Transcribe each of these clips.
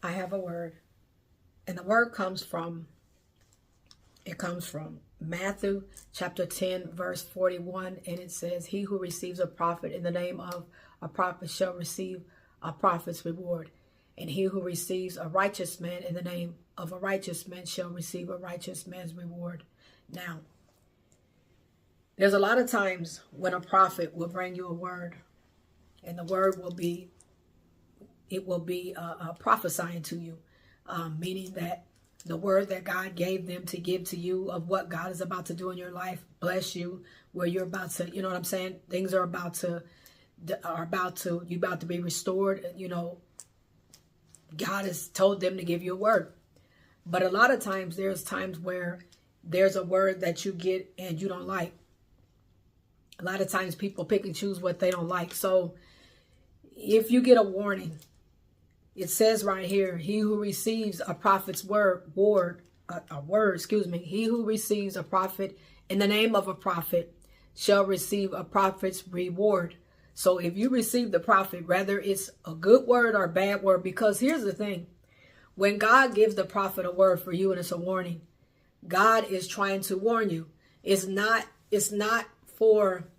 I have a word, and the word comes from Matthew chapter 10, verse 41, and it says, "He who receives a prophet in the name of a prophet shall receive a prophet's reward, and he who receives a righteous man in the name of a righteous man shall receive a righteous man's reward." Now, there's a lot of times when a prophet will bring you a word, and the word will be prophesying to you, meaning that the word that God gave them to give to you of what God is about to do in your life, bless you, where you're about to, you know what I'm saying? Things are about to be restored. You know, God has told them to give you a word. But a lot of times, there's times where there's a word that you get and you don't like. A lot of times people pick and choose what they don't like. So if you get a warning, it says right here, he who receives a prophet's he who receives a prophet in the name of a prophet shall receive a prophet's reward. So if you receive the prophet, whether it's a good word or a bad word, because here's the thing, when God gives the prophet a word for you and it's a warning, God is trying to warn you. It's not for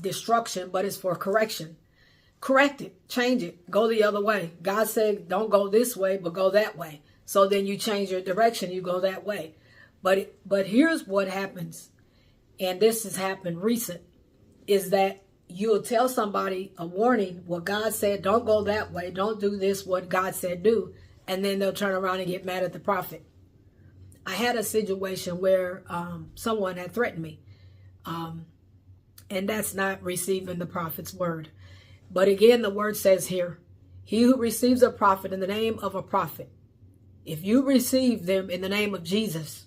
destruction, but it's for correction. Correct it, change it, go the other way. God said, don't go this way, but go that way. So then you change your direction, you go that way. But here's what happens, and this has happened recent, is that you'll tell somebody a warning, what God said, don't go that way, don't do this, what God said do, and then they'll turn around and get mad at the prophet. I had a situation where someone had threatened me, and that's not receiving the prophet's word. But again, the word says here, he who receives a prophet in the name of a prophet, if you receive them in the name of Jesus,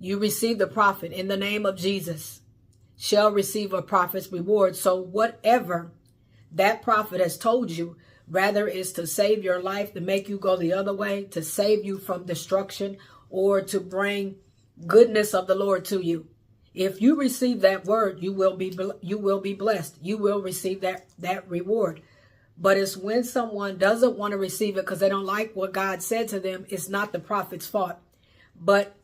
you receive the prophet in the name of Jesus, shall receive a prophet's reward. So whatever that prophet has told you, whether it's to save your life, to make you go the other way, to save you from destruction, or to bring goodness of the Lord to you, if you receive that word, you will be blessed. You will receive that reward. But it's when someone doesn't want to receive it because they don't like what God said to them, it's not the prophet's fault. But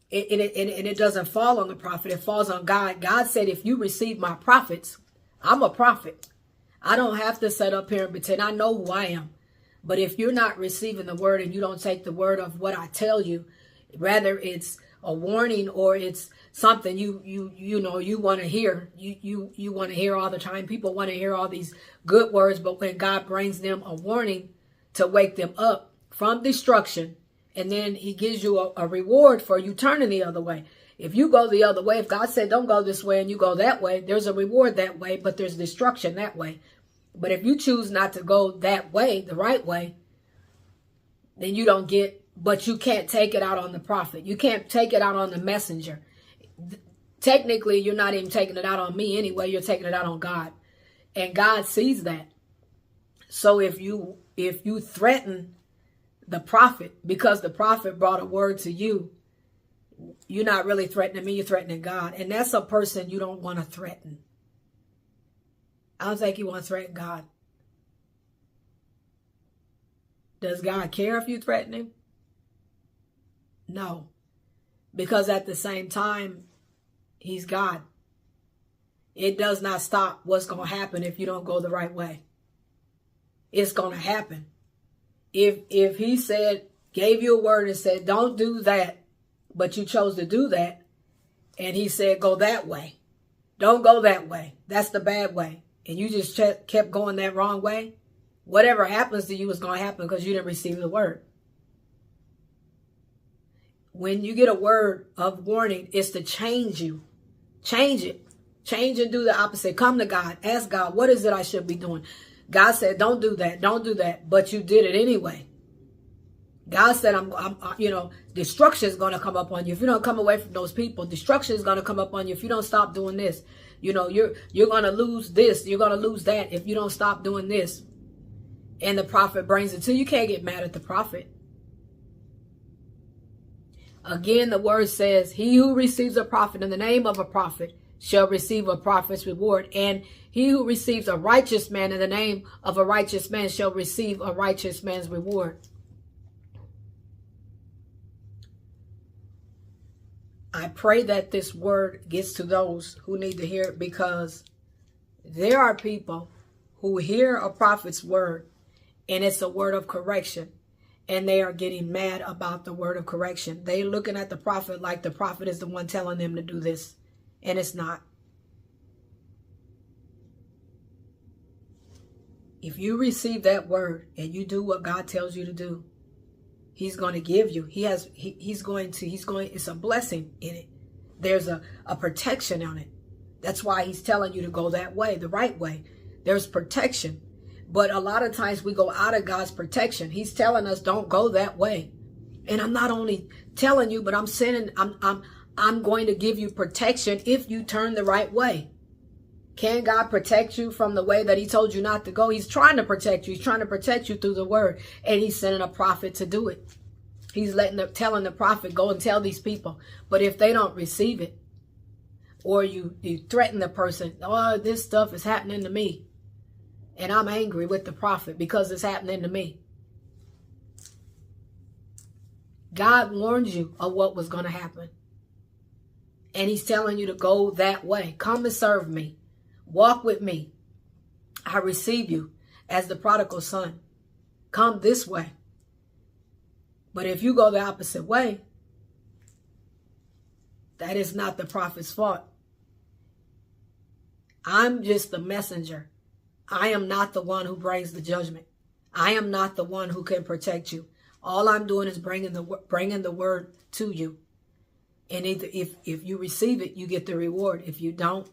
it doesn't fall on the prophet. It falls on God. God said, if you receive my prophets, I'm a prophet. I don't have to sit up here and pretend I know who I am. But if you're not receiving the word and you don't take the word of what I tell you, whether it's a warning or it's something you want to hear, you want to hear all the time. People want to hear all these good words, but when God brings them a warning to wake them up from destruction, and then he gives you a reward for you turning the other way. If you go the other way, if God said don't go this way and you go that way, there's a reward that way, but there's destruction that way. But if you choose not to go that way, the right way, then you don't get, but you can't take it out on the prophet. You can't take it out on the messenger. Technically, you're not even taking it out on me anyway. You're taking it out on God. And God sees that. So if you threaten the prophet because the prophet brought a word to you, you're not really threatening me, you're threatening God. And that's a person you don't want to threaten. I don't think you want to threaten God. Does God care if you threaten him? No. Because at the same time, he's God. It does not stop what's going to happen if you don't go the right way. It's going to happen. If he said, gave you a word and said, don't do that, but you chose to do that, and he said, go that way. Don't go that way. That's the bad way. And you just kept going that wrong way. Whatever happens to you is going to happen because you didn't receive the word. When you get a word of warning, it's to change you. Change it. Change and do the opposite. Come to God. Ask God, what is it I should be doing? God said, don't do that. Don't do that. But you did it anyway. God said, destruction is going to come up on you. If you don't come away from those people, destruction is going to come up on you. If you don't stop doing this, you're going to lose this. You're going to lose that if you don't stop doing this. And the prophet brings it to you. You can't get mad at the prophet. Again, the word says, he who receives a prophet in the name of a prophet shall receive a prophet's reward. And he who receives a righteous man in the name of a righteous man shall receive a righteous man's reward. I pray that this word gets to those who need to hear it, because there are people who hear a prophet's word and it's a word of correction, and they are getting mad about the word of correction. They looking at the prophet like the prophet is the one telling them to do this, and it's not. If you receive that word and you do what God tells you to do, he's going to give you. It's a blessing in it. There's a protection on it. That's why he's telling you to go that way, the right way. There's protection. But a lot of times we go out of God's protection. He's telling us don't go that way. And I'm not only telling you, but I'm going to give you protection if you turn the right way. Can God protect you from the way that he told you not to go? He's trying to protect you. He's trying to protect you through the word. And he's sending a prophet to do it. He's telling the prophet, go and tell these people. But if they don't receive it, or you threaten the person, oh, this stuff is happening to me, and I'm angry with the prophet because it's happening to me. God warned you of what was going to happen. And he's telling you to go that way. Come and serve me. Walk with me. I receive you as the prodigal son. Come this way. But if you go the opposite way, that is not the prophet's fault. I'm just the messenger. I am not the one who brings the judgment. I am not the one who can protect you. All I'm doing is bringing the word to you. And either if you receive it, you get the reward. If you don't,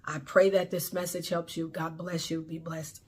I pray that this message helps you. God bless you. Be blessed.